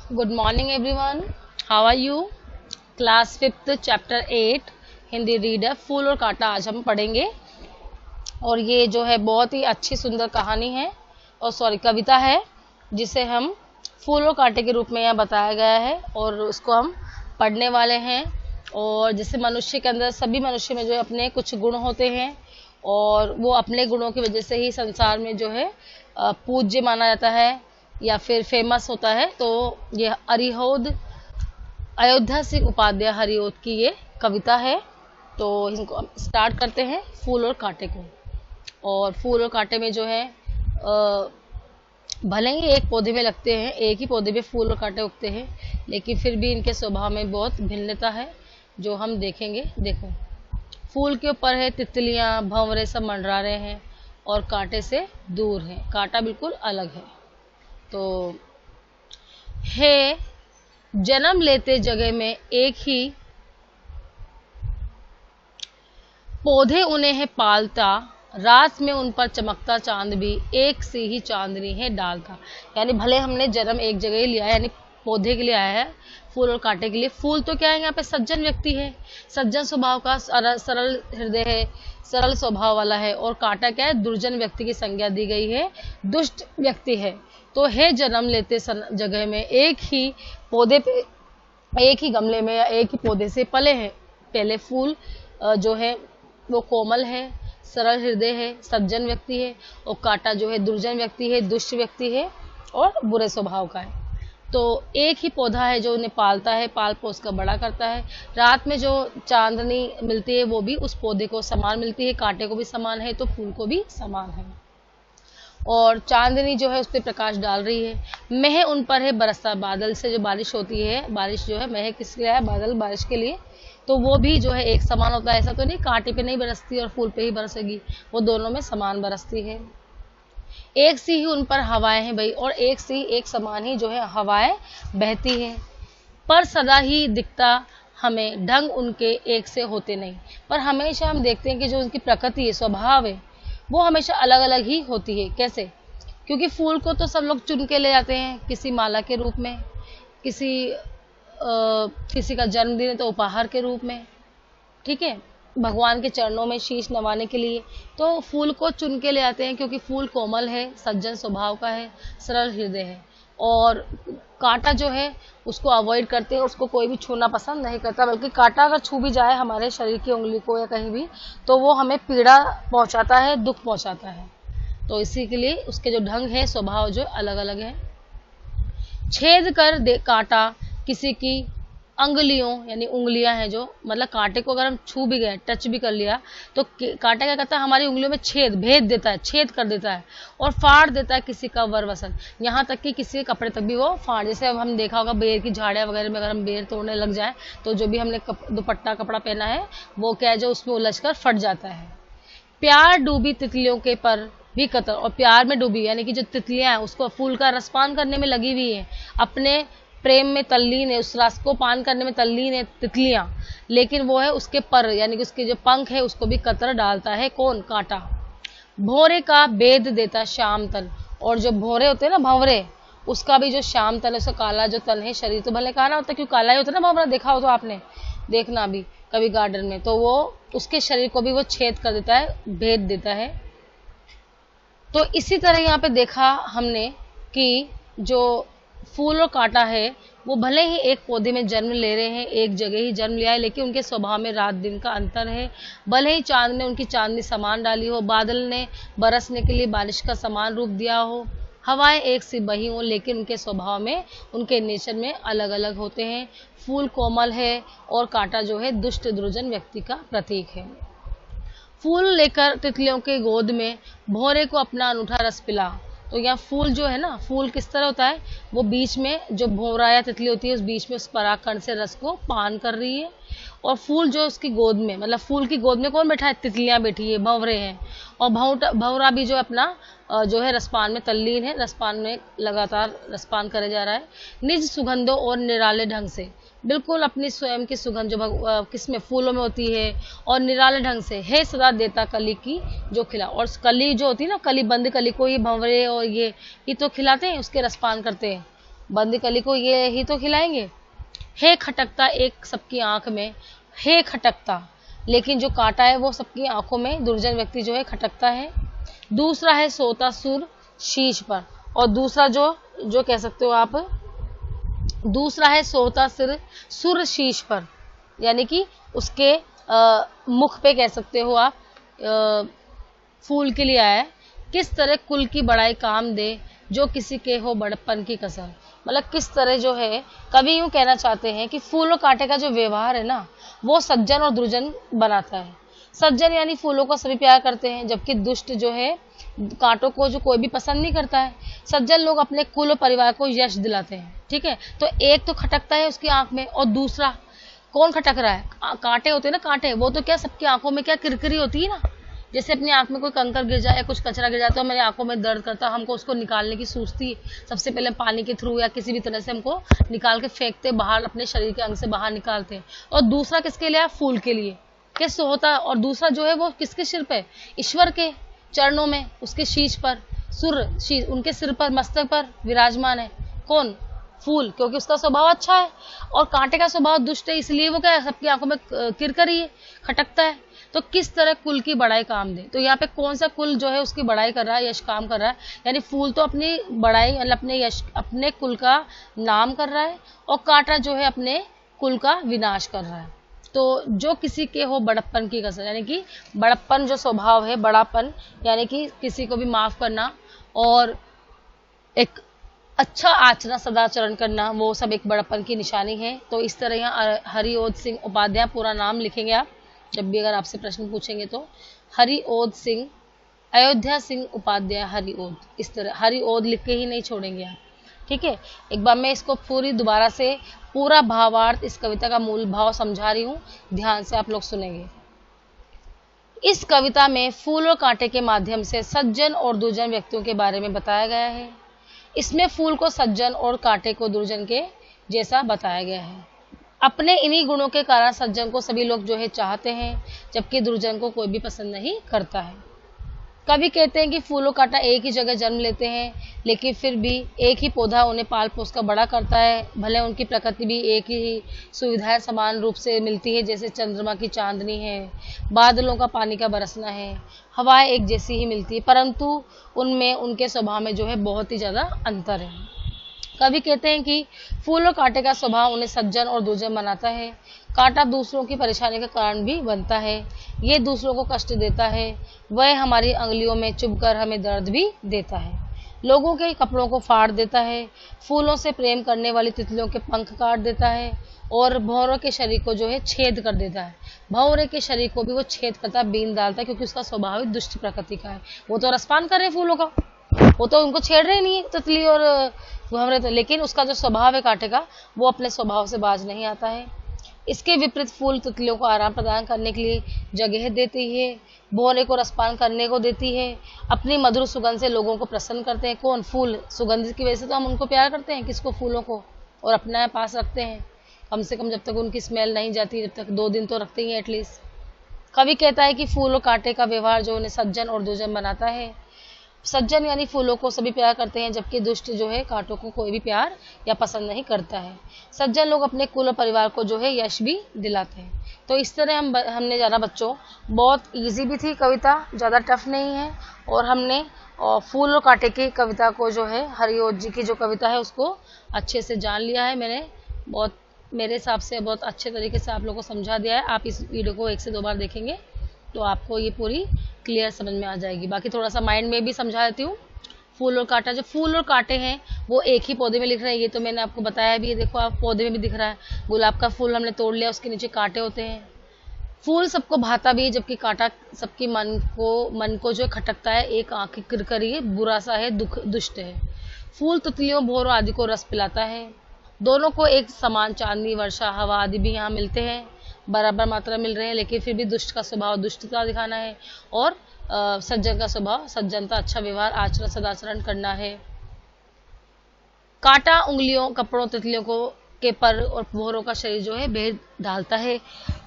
Good morning everyone, how are you. Class fifth chapter 8 Hindi reader फूल और कांटा आज हम पढ़ेंगे। और ये जो है बहुत ही अच्छी सुंदर कहानी है और कविता है, जिसे हम फूल और कांटे के रूप में यहाँ बताया गया है और उसको हम पढ़ने वाले हैं। और जैसे मनुष्य के अंदर, सभी मनुष्य में जो है अपने कुछ गुण होते हैं और वो अपने गुणों की वजह से ही संसार में जो है पूज्य माना जाता है या फिर फेमस होता है। तो ये अयोध्या सिंह उपाध्याय हरिओद की ये कविता है। तो इनको स्टार्ट करते हैं फूल और कांटे को। और फूल और कांटे में जो है भले ही एक पौधे में लगते हैं, एक ही पौधे में फूल और कांटे उगते हैं, लेकिन फिर भी इनके स्वभाव में बहुत भिन्नता है जो हम देखेंगे। देखो, फूल के ऊपर है तितलियां, भंवरे सब मंडरा रहे हैं और कांटे से दूर है, कांटा बिल्कुल अलग है। तो है जन्म लेते जगह में एक ही पौधे उन्हें है पालता, रात में उन पर चमकता चांद भी एक सी ही चांदनी है डालता। यानी भले हमने जन्म एक जगह ही लिया है, यानी पौधे के लिए आया है, फूल और कांटे के लिए। फूल तो क्या है, यहाँ पे सज्जन व्यक्ति है, सज्जन स्वभाव का, सरल हृदय है, सरल स्वभाव वाला है। और कांटा क्या है, दुर्जन व्यक्ति की संज्ञा दी गई है, दुष्ट व्यक्ति है। तो है जन्म लेते जगह में एक ही पौधे पे, एक ही गमले में या एक ही पौधे से पले हैं। पहले फूल जो है वो कोमल है, सरल हृदय है, सज्जन व्यक्ति है, और कांटा जो है दुर्जन व्यक्ति है, दुष्ट व्यक्ति है और बुरे स्वभाव का है। तो एक ही पौधा है जो उन्हें पालता है, पाल पोस कर बड़ा करता है। रात में जो चांदनी मिलती है वो भी उस पौधे को समान मिलती है, कांटे को भी समान है, तो फूल को भी समान है। और चांदनी जो है उस पर प्रकाश डाल रही है। मेह उन पर है बरसता, बादल से जो बारिश होती है, बारिश जो है मेह किसके लिए है, बादल बारिश के लिए। तो वो भी जो है एक समान होता है, ऐसा तो नहीं कांटे पे नहीं बरसती और फूल पे ही बरसेगी, वो दोनों में समान बरसती है। एक सी ही उन पर हवाएं हैं भाई, और एक सी एक समान ही जो है हवाएं बहती है। पर सदा ही दिखता हमें ढंग उनके एक से होते नहीं। पर हमेशा हम देखते हैं कि जो उनकी प्रकृति है, स्वभाव है, वो हमेशा अलग अलग ही होती है। कैसे? क्योंकि फूल को तो सब लोग चुन के ले जाते हैं किसी माला के रूप में, किसी का जन्मदिन है तो उपहार के रूप में, ठीक है, भगवान के चरणों में शीश नवाने के लिए। तो फूल को चुन के ले आते हैं क्योंकि फूल कोमल है, सज्जन स्वभाव का है, सरल हृदय है। और कांटा जो है उसको अवॉइड करते हैं, उसको कोई भी छूना पसंद नहीं करता, बल्कि कांटा अगर छू भी जाए हमारे शरीर की उंगली को या कहीं भी, तो वो हमें पीड़ा पहुंचाता है, दुख पहुंचाता है। तो इसी के लिए उसके जो ढंग है, स्वभाव जो अलग अलग है। छेद कर दे कांटा किसी की अंगुलियों, यानी उंगलियां हैं जो, मतलब कांटे को अगर हम छू भी गए, टच भी कर लिया, तो कांटा क्या करता है, हमारी उंगलियों में भेद देता है, छेद कर देता है और फाड़ देता है किसी का वर वसन, यहाँ तक कि किसी के कपड़े तक भी वो फाड़। जैसे अब हम देखा होगा बेर की झाड़ियाँ वगैरह में अगर हम बेर तोड़ने लग जाए, तो जो भी हमने दुपट्टा कपड़ा पहना है वो क्या है, जो उसमें उलझ कर फट जाता है। प्यार डूबी तितलियों के पर भी कतर, और प्यार में डूबी यानी कि जो तितलियां हैं उसको फूल का रसपान करने में लगी हुई है, अपने प्रेम में तल्लीन है, उस रस को पान करने में तल्लीन है तितलियां, लेकिन वो है उसके पर, यानी कि उसके जो पंख है उसको भी कतर डालता है कौन, कांटा। भौरे का बेद देता श्याम तन, और जो भौरे होते हैं ना, भंवरे, उसका भी जो श्याम तन है, उसका काला जो तन है, शरीर तो भले काला होता है, क्योंकि काला ही होता है ना भंवरा, देखा हो तो आपने, देखना भी कभी गार्डन में, तो वो उसके शरीर को भी वो छेद कर देता है, भेद देता है। तो इसी तरह यहाँ पे देखा हमने कि जो फूल और कांटा है वो भले ही एक पौधे में जन्म ले रहे हैं, एक जगह ही जन्म लिया है, लेकिन उनके स्वभाव में रात दिन का अंतर है। भले ही चांद ने उनकी चांदनी समान डाली हो, बादल ने बरसने के लिए बारिश का समान रूप दिया हो, हवाएं एक सी बही हो, लेकिन उनके स्वभाव में, उनके नेचर में अलग अलग होते हैं। फूल कोमल है और कांटा जो है दुष्ट दुर्जन व्यक्ति का प्रतीक है। फूल लेकर तितलियों के गोद में भौरे को अपना अनूठा रस पिला। तो यहाँ फूल जो है ना, फूल किस तरह होता है, वो बीच में जो भौरा या तितली होती है उस बीच में उस परागकण से रस को पान कर रही है। और फूल जो उसकी गोद में, मतलब फूल की गोद में कौन बैठा है, तितलियां बैठी है, भंवरे हैं। और भंवरा भी जो अपना जो है रसपान में तल्लीन है, रसपान में लगातार रसपान करे जा रहा है, निज सुगंधों और निराले ढंग से, बिल्कुल अपनी स्वयं की सुगंध जो किसमें, फूलों में होती है, और निराले ढंग से है सदा देता कली की जो खिला। और कली जो होती है ना, कली बंद कली को ये भंवरे और ये तो खिलाते हैं, उसके रसपान करते हैं। बंद कली को ये ही तो खिलाएंगे। हे खटकता एक सबकी आंख में, हे खटकता, लेकिन जो कांटा है वो सबकी आंखों में दुर्जन व्यक्ति जो है खटकता है। दूसरा है सोता सुर शीश पर, और दूसरा जो कह सकते हो आप, दूसरा है सोता सिर सुर शीश पर, यानी कि उसके मुख पे कह सकते हो आप फूल के लिए आया है। किस तरह कुल की बड़ाई काम दे, जो किसी के हो बड़प्पन की कसर। मतलब किस तरह जो है, कवि यूं कहना चाहते हैं कि फूल और कांटे का जो व्यवहार है ना, वो सज्जन और दुर्जन बनाता है। सज्जन यानी फूलों को सभी प्यार करते हैं, जबकि दुष्ट जो है कांटों को जो कोई भी पसंद नहीं करता है। सज्जन लोग अपने कुल और परिवार को यश दिलाते हैं, ठीक है। तो एक तो खटकता है उसकी आंख में, और दूसरा कौन खटक रहा है, कांटे होते हैं ना, कांटे, वो तो क्या सबकी आंखों में क्या किरकिरी होती है ना, जैसे अपनी आंख में कोई कंकर गिर जाए या कुछ कचरा गिर जाए तो हमारी आंखों में दर्द करता है, हमको उसको निकालने की सूझती है। सबसे पहले पानी के थ्रू या किसी भी तरह से हमको निकाल के फेंकते बाहर, अपने शरीर के अंग से बाहर निकालते हैं। और दूसरा किसके लिए है, फूल के लिए, किस होता है। और दूसरा जो है वो किसके सिर पे, ईश्वर के चरणों में, उसके शीश पर, शीश उनके सिर पर, मस्तक पर विराजमान है। कौन, फूल, क्योंकि उसका स्वभाव अच्छा है। और कांटे का स्वभाव दुष्ट है, इसलिए वो क्या है, सबकी आंखों में किरकिरी है, खटकता है। तो किस तरह कुल की बड़ाई काम दे, तो यहाँ पे कौन सा कुल जो है उसकी बड़ाई कर रहा है, यश काम कर रहा है। यानी फूल तो अपनी बड़ाई, मतलब अपने यश, अपने कुल का नाम कर रहा है, और कांटा जो है अपने कुल का विनाश कर रहा है। तो जो किसी के हो बड़प्पन की कसर, यानी कि बड़प्पन जो स्वभाव है, बड़ापन, यानी कि किसी को भी माफ करना और एक अच्छा आचरण सदाचरण करना, वो सब एक बड़प्पन की निशानी है। तो इस तरह यहाँ हरिओध सिंह उपाध्याय, पूरा नाम लिखेंगे आप जब भी अगर आपसे प्रश्न पूछेंगे तो, हरिओध सिंह, अयोध्या सिंह उपाध्याय हरिओध, इस तरह हरिओध लिख के ही नहीं छोड़ेंगे आप, ठीक है। एक बार मैं इसको पूरी दोबारा से पूरा भावार्थ, इस कविता का मूल भाव समझा रही हूँ, ध्यान से आप लोग सुनेंगे। इस कविता में फूल और कांटे के माध्यम से सज्जन और दुर्जन व्यक्तियों के बारे में बताया गया है। इसमें फूल को सज्जन और कांटे को दुर्जन के जैसा बताया गया है। अपने इन्हीं गुणों के कारण सज्जन को सभी लोग जो है चाहते हैं, जबकि दुर्जन को कोई भी पसंद नहीं करता है। कवि कहते हैं कि फूल और कांटा एक ही जगह जन्म लेते हैं, लेकिन फिर भी एक ही पौधा उन्हें पाल पोस कर बड़ा करता है। भले उनकी प्रकृति भी एक ही सुविधाएं समान रूप से मिलती है, जैसे चंद्रमा की चांदनी है, बादलों का पानी का बरसना है, हवाएं एक जैसी ही मिलती है, परंतु उनमें उनके स्वभाव में जो है बहुत ही ज्यादा अंतर है। कवि कहते हैं कि फूल और कांटे का स्वभाव उन्हें सज्जन और दुर्जन बनाता है। कांटा दूसरों की परेशानी का कारण भी बनता है, ये दूसरों को कष्ट देता है, वह हमारी अंगुलियों में चुभकर हमें दर्द भी देता है, लोगों के कपड़ों को फाड़ देता है, फूलों से प्रेम करने वाली तितलियों के पंख काट देता है, और भंवरों के शरीर को जो है छेद कर देता है। भंवरे के शरीर को भी वो छेद करता है, बीन डालता है, क्योंकि उसका स्वभाव ही दुष्ट प्रकृति का है। वो तो रसपान कर रहे फूलों का, वो तो उनको छेड़ रहे नहीं तितली और भंवरे तो, लेकिन उसका जो स्वभाव है कांटे का, वो अपने स्वभाव से बाज नहीं आता है। इसके विपरीत फूल तितलियों को आराम प्रदान करने के लिए जगह देती है, भंवरे को रसपान करने को देती है, अपनी मधुर सुगंध से लोगों को प्रसन्न करते हैं। कौन, फूल, सुगंध की वजह से तो हम उनको प्यार करते हैं, किसको, फूलों को, और अपने पास रखते हैं, कम से कम जब तक उनकी स्मेल नहीं जाती, जब तक 2 दिन तो रखते ही एटलीस्ट। कवि कहता है कि फूल और कांटे का व्यवहार जो उन्हें सज्जन और दुर्जन बनाता है। सज्जन यानी फूलों को सभी प्यार करते हैं, जबकि दुष्ट जो है कांटों को कोई भी प्यार या पसंद नहीं करता है। सज्जन लोग अपने कुल और परिवार को जो है यश भी दिलाते हैं। तो इस तरह हमने जाना बच्चों, बहुत इजी भी थी कविता, ज़्यादा टफ नहीं है, और हमने फूल और कांटे की कविता को जो है, हरिओध जी की जो कविता है उसको अच्छे से जान लिया है। मैंने बहुत, मेरे हिसाब से बहुत अच्छे तरीके से आप लोगों को समझा दिया है। आप इस वीडियो को 1 से 2 बार देखेंगे तो आपको ये पूरी क्लियर समझ में आ जाएगी। बाकी थोड़ा सा माइंड में भी समझा देती हूँ। फूल और कांटा, जो फूल और कांटे हैं वो एक ही पौधे में लिख रहे हैं, ये तो मैंने आपको बताया भी है। देखो आप पौधे में भी दिख रहा है, गुलाब का फूल हमने तोड़ लिया, उसके नीचे कांटे होते हैं। फूल सबको भाता भी है, जबकि कांटा सबकी मन को जो खटकता है, एक आंख किरकरी है, बुरा सा है, दुष्ट है। फूल तितलियों, भंवरों आदि को रस पिलाता है। दोनों को एक समान चांदनी, वर्षा, हवा आदि भी यहाँ मिलते हैं, बराबर मात्रा मिल रहे हैं, लेकिन फिर भी दुष्ट का स्वभाव दुष्टता दिखाना है, और सज्जन का स्वभाव सज्जनता, अच्छा व्यवहार, आचरण, सदाचरण करना है। कांटा उंगलियों, कपड़ों, तितलियों को के पर और भंवरों का शरीर जो है भेद डालता है।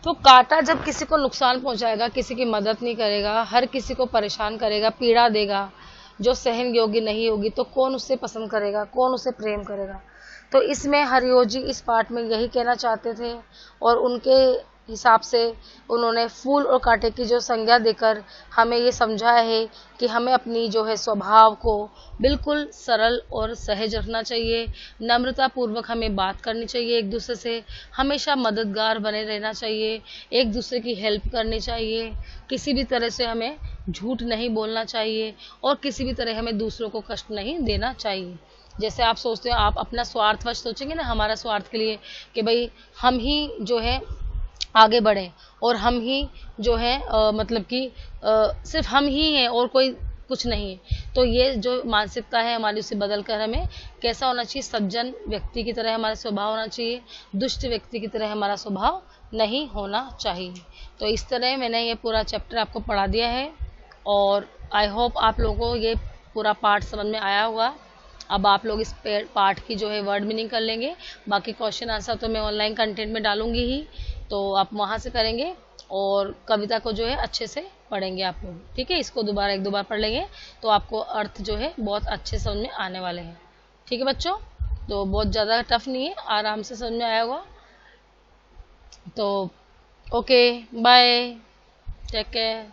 तो कांटा जब किसी को नुकसान पहुंचाएगा, किसी की मदद नहीं करेगा, हर किसी को परेशान करेगा, पीड़ा देगा जो सहन योग्य नहीं होगी, तो कौन उससे पसंद करेगा, कौन उसे प्रेम करेगा। तो इसमें हरिओ जी इस पार्ट में यही कहना चाहते थे, और उनके हिसाब से उन्होंने फूल और कांटे की जो संज्ञा देकर हमें ये समझाया है कि हमें अपनी जो है स्वभाव को बिल्कुल सरल और सहज रखना चाहिए, नम्रता पूर्वक हमें बात करनी चाहिए एक दूसरे से, हमेशा मददगार बने रहना चाहिए, एक दूसरे की हेल्प करनी चाहिए, किसी भी तरह से हमें झूठ नहीं बोलना चाहिए, और किसी भी तरह हमें दूसरों को कष्ट नहीं देना चाहिए। जैसे आप सोचते हो, आप अपना स्वार्थवश सोचेंगे ना, हमारा स्वार्थ के लिए कि भाई हम ही जो है आगे बढ़े और हम ही जो है मतलब कि सिर्फ हम ही हैं और कोई कुछ नहीं है, तो ये जो मानसिकता है हमारी उसे बदल कर हमें कैसा होना चाहिए, सज्जन व्यक्ति की तरह हमारा स्वभाव होना चाहिए, दुष्ट व्यक्ति की तरह हमारा स्वभाव नहीं होना चाहिए। तो इस तरह मैंने ये पूरा चैप्टर आपको पढ़ा दिया है, और आई होप आप लोगों को ये पूरा पार्ट समझ में आया होगा। अब आप लोग इस पार्ट की जो है वर्ड मीनिंग कर लेंगे, बाकी क्वेश्चन आंसर तो मैं ऑनलाइन कंटेंट में डालूंगी ही, तो आप वहाँ से करेंगे, और कविता को जो है अच्छे से पढ़ेंगे आप लोग, ठीक है। इसको दोबारा एक दो बार पढ़ लेंगे तो आपको अर्थ जो है बहुत अच्छे समझ में आने वाले हैं, ठीक है बच्चों। तो बहुत ज़्यादा टफ नहीं है, आराम से समझ में आया होगा। तो ओके, बाय, टेक केयर।